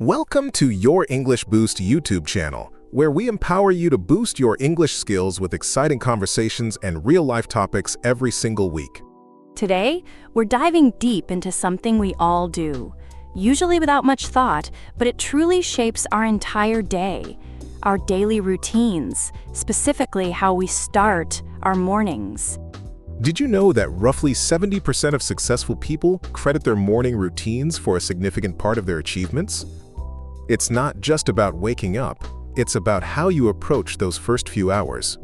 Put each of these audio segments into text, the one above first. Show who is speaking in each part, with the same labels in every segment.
Speaker 1: Welcome to Your English Boost YouTube channel, where we empower you to boost your English skills with exciting conversations and real-life topics every single week.
Speaker 2: Today, we're diving deep into something we all do, usually without much thought, but it truly shapes our entire day, our daily routines, specifically how we start our mornings.
Speaker 1: Did you know that roughly 70% of successful people credit their morning routines for a significant part of their achievements? It's not just about waking up, it's about how you approach those first few hours.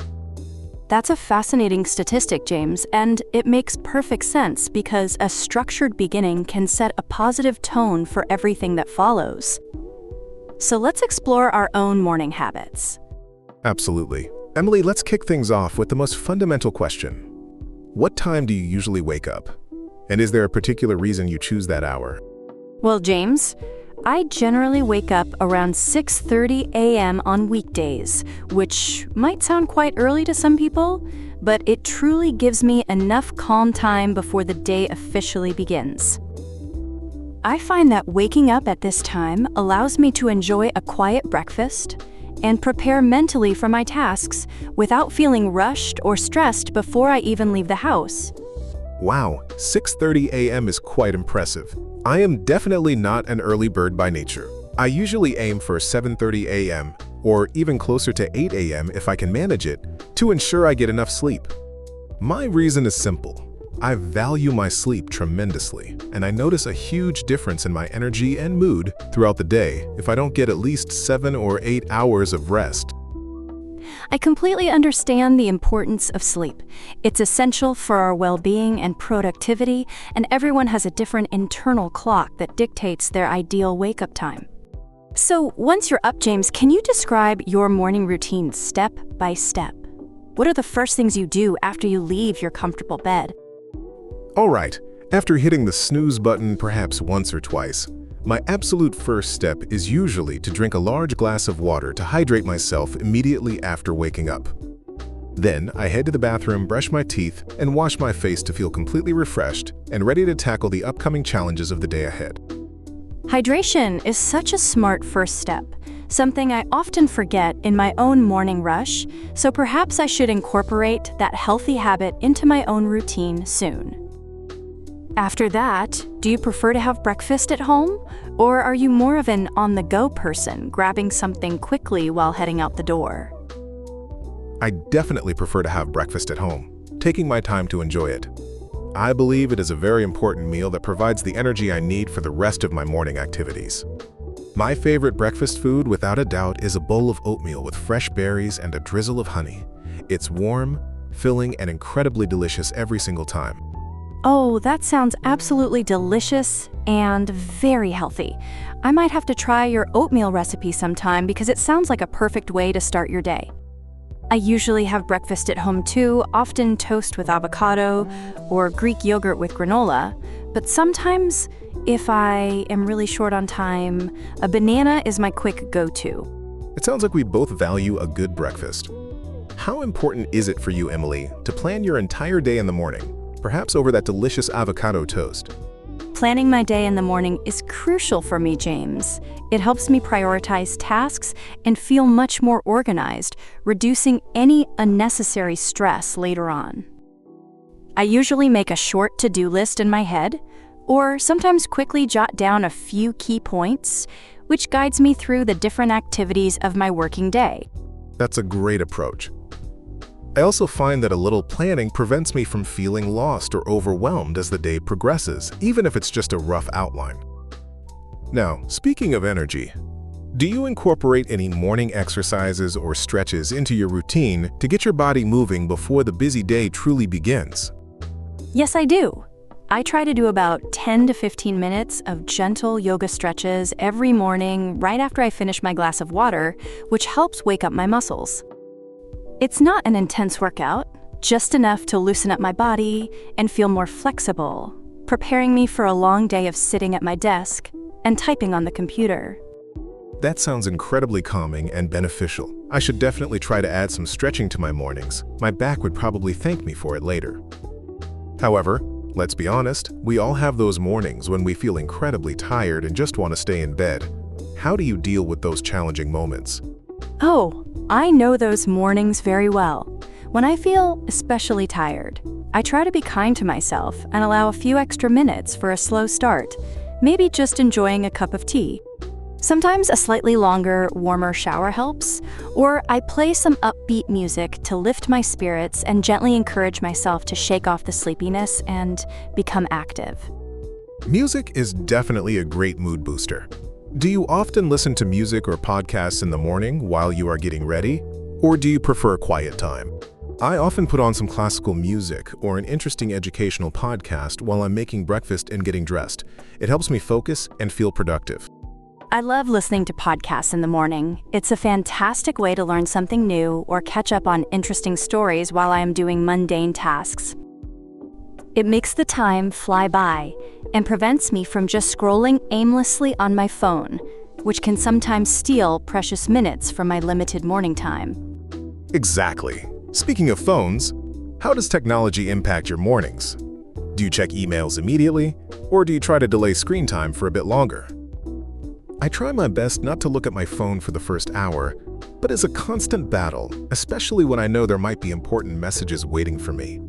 Speaker 2: That's a fascinating statistic, James, and it makes perfect sense because a structured beginning can set a positive tone for everything that follows. So let's explore our own morning habits.
Speaker 1: Absolutely. Emily, let's kick things off with the most fundamental question. What time do you usually wake up? And is there a particular reason you choose that hour?
Speaker 2: Well, James, I generally wake up around 6:30 a.m. on weekdays, which might sound quite early to some people, but it truly gives me enough calm time before the day officially begins. I find that waking up at this time allows me to enjoy a quiet breakfast and prepare mentally for my tasks without feeling rushed or stressed before I even leave the house.
Speaker 1: Wow, 6:30 a.m. is quite impressive. I am definitely not an early bird by nature. I usually aim for 7:30 a.m. or even closer to 8 a.m. if I can manage it, to ensure I get enough sleep. My reason is simple. I value my sleep tremendously, and I notice a huge difference in my energy and mood throughout the day if I don't get at least 7 or 8 hours of rest.
Speaker 2: I completely understand the importance of sleep. It's essential for our well-being and productivity, and everyone has a different internal clock that dictates their ideal wake-up time. So once you're up, James, can you describe your morning routine step by step? What are the first things you do after you leave your comfortable bed?
Speaker 1: All right, after hitting the snooze button perhaps once or twice, my absolute first step is usually to drink a large glass of water to hydrate myself immediately after waking up. Then I head to the bathroom, brush my teeth, and wash my face to feel completely refreshed and ready to tackle the upcoming challenges of the day ahead.
Speaker 2: Hydration is such a smart first step, something I often forget in my own morning rush, so perhaps I should incorporate that healthy habit into my own routine soon. After that, do you prefer to have breakfast at home? Or are you more of an on-the-go person, grabbing something quickly while heading out the door?
Speaker 1: I definitely prefer to have breakfast at home, taking my time to enjoy it. I believe it is a very important meal that provides the energy I need for the rest of my morning activities. My favorite breakfast food, without a doubt, is a bowl of oatmeal with fresh berries and a drizzle of honey. It's warm, filling, and incredibly delicious every single time.
Speaker 2: Oh, that sounds absolutely delicious and very healthy. I might have to try your oatmeal recipe sometime because it sounds like a perfect way to start your day. I usually have breakfast at home too, often toast with avocado or Greek yogurt with granola, but sometimes, if I am really short on time, a banana is my quick go-to.
Speaker 1: It sounds like we both value a good breakfast. How important is it for you, Emily, to plan your entire day in the morning? Perhaps over that delicious avocado toast?
Speaker 2: Planning my day in the morning is crucial for me, James. It helps me prioritize tasks and feel much more organized, reducing any unnecessary stress later on. I usually make a short to-do list in my head, or sometimes quickly jot down a few key points, which guides me through the different activities of my working day.
Speaker 1: That's a great approach. I also find that a little planning prevents me from feeling lost or overwhelmed as the day progresses, even if it's just a rough outline. Now, speaking of energy, do you incorporate any morning exercises or stretches into your routine to get your body moving before the busy day truly begins?
Speaker 2: Yes, I do. I try to do about 10 to 15 minutes of gentle yoga stretches every morning right after I finish my glass of water, which helps wake up my muscles. It's not an intense workout, just enough to loosen up my body and feel more flexible, preparing me for a long day of sitting at my desk and typing on the computer.
Speaker 1: That sounds incredibly calming and beneficial. I should definitely try to add some stretching to my mornings. My back would probably thank me for it later. However, let's be honest, we all have those mornings when we feel incredibly tired and just want to stay in bed. how do you deal with those challenging moments?
Speaker 2: Oh, I know those mornings very well. When I feel especially tired, I try to be kind to myself and allow a few extra minutes for a slow start, maybe just enjoying a cup of tea. Sometimes a slightly longer, warmer shower helps, or I play some upbeat music to lift my spirits and gently encourage myself to shake off the sleepiness and become active.
Speaker 1: Music is definitely a great mood booster. Do you often listen to music or podcasts in the morning while you are getting ready? Or do you prefer quiet time? I often put on some classical music or an interesting educational podcast while I'm making breakfast and getting dressed. It helps me focus and feel productive.
Speaker 2: I love listening to podcasts in the morning. It's a fantastic way to learn something new or catch up on interesting stories while I am doing mundane tasks. It makes the time fly by and prevents me from just scrolling aimlessly on my phone, which can sometimes steal precious minutes from my limited morning time.
Speaker 1: Exactly. Speaking of phones, how does technology impact your mornings? Do you check emails immediately, or do you try to delay screen time for a bit longer? I try my best not to look at my phone for the first hour, but it's a constant battle, especially when I know there might be important messages waiting for me.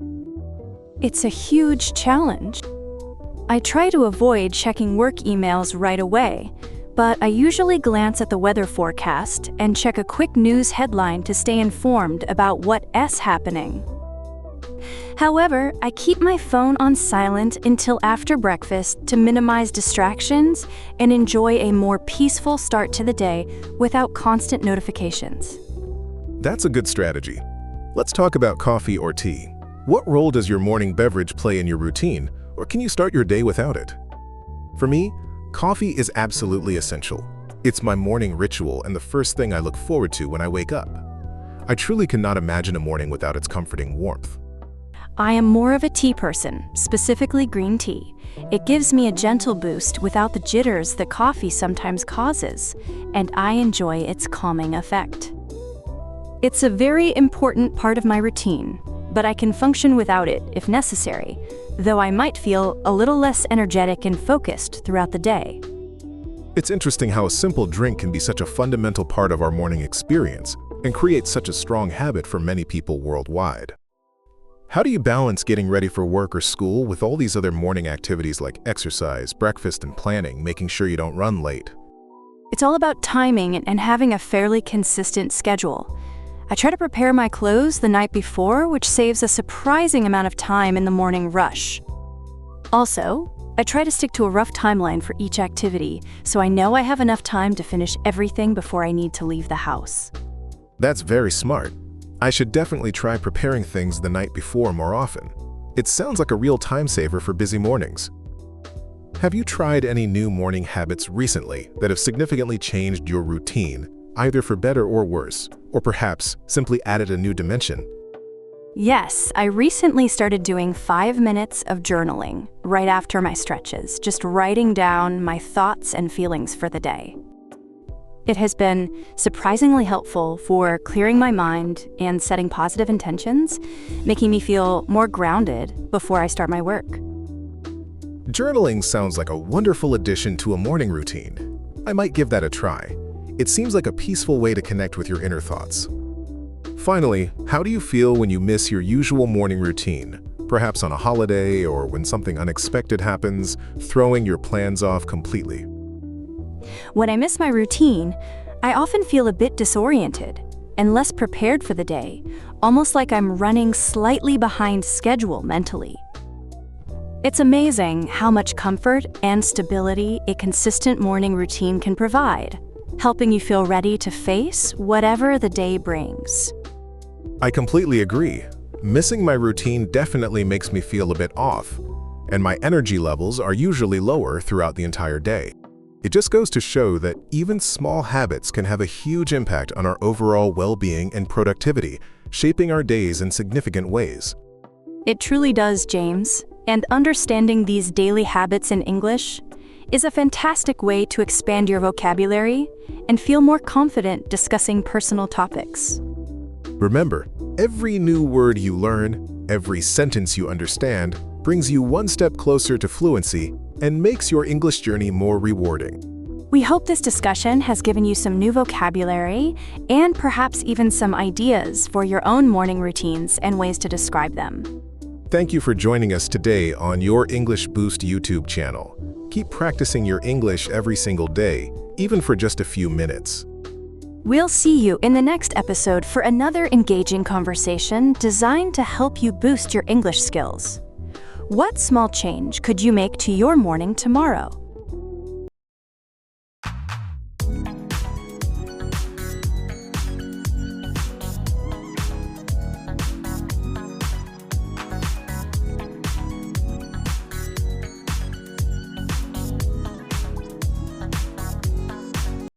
Speaker 2: It's a huge challenge. I try to avoid checking work emails right away, but I usually glance at the weather forecast and check a quick news headline to stay informed about what's happening. However, I keep my phone on silent until after breakfast to minimize distractions and enjoy a more peaceful start to the day without constant notifications.
Speaker 1: That's a good strategy. Let's talk about coffee or tea. What role does your morning beverage play in your routine, or can you start your day without it? For me, coffee is absolutely essential. It's my morning ritual and the first thing I look forward to when I wake up. I truly cannot imagine a morning without its comforting warmth.
Speaker 2: I am more of a tea person, specifically green tea. It gives me a gentle boost without the jitters that coffee sometimes causes, and I enjoy its calming effect. It's a very important part of my routine, but I can function without it if necessary, though I might feel a little less energetic and focused throughout the day.
Speaker 1: It's interesting how a simple drink can be such a fundamental part of our morning experience and create such a strong habit for many people worldwide. How do you balance getting ready for work or school with all these other morning activities like exercise, breakfast, and planning, making sure you don't run late?
Speaker 2: It's all about timing and having a fairly consistent schedule. I try to prepare my clothes the night before, which saves a surprising amount of time in the morning rush. Also, I try to stick to a rough timeline for each activity, so I know I have enough time to finish everything before I need to leave the house.
Speaker 1: That's very smart. I should definitely try preparing things the night before more often. It sounds like a real time saver for busy mornings. Have you tried any new morning habits recently that have significantly changed your routine, either for better or worse, or perhaps simply added a new dimension?
Speaker 2: Yes, I recently started doing 5 minutes of journaling right after my stretches, just writing down my thoughts and feelings for the day. It has been surprisingly helpful for clearing my mind and setting positive intentions, making me feel more grounded before I start my work.
Speaker 1: Journaling sounds like a wonderful addition to a morning routine. I might give that a try. It seems like a peaceful way to connect with your inner thoughts. Finally, how do you feel when you miss your usual morning routine, perhaps on a holiday or when something unexpected happens, throwing your plans off completely?
Speaker 2: When I miss my routine, I often feel a bit disoriented and less prepared for the day, almost like I'm running slightly behind schedule mentally. It's amazing how much comfort and stability a consistent morning routine can provide, helping you feel ready to face whatever the day brings.
Speaker 1: I completely agree. Missing my routine definitely makes me feel a bit off, and my energy levels are usually lower throughout the entire day. It just goes to show that even small habits can have a huge impact on our overall well-being and productivity, shaping our days in significant ways.
Speaker 2: It truly does, James. And understanding these daily habits in English is a fantastic way to expand your vocabulary and feel more confident discussing personal topics.
Speaker 1: Remember, every new word you learn, every sentence you understand, brings you one step closer to fluency and makes your English journey more rewarding.
Speaker 2: We hope this discussion has given you some new vocabulary and perhaps even some ideas for your own morning routines and ways to describe them.
Speaker 1: Thank you for joining us today on Your English Boost YouTube channel. Keep practicing your English every single day, even for just a few minutes.
Speaker 2: We'll see you in the next episode for another engaging conversation designed to help you boost your English skills. What small change could you make to your morning tomorrow?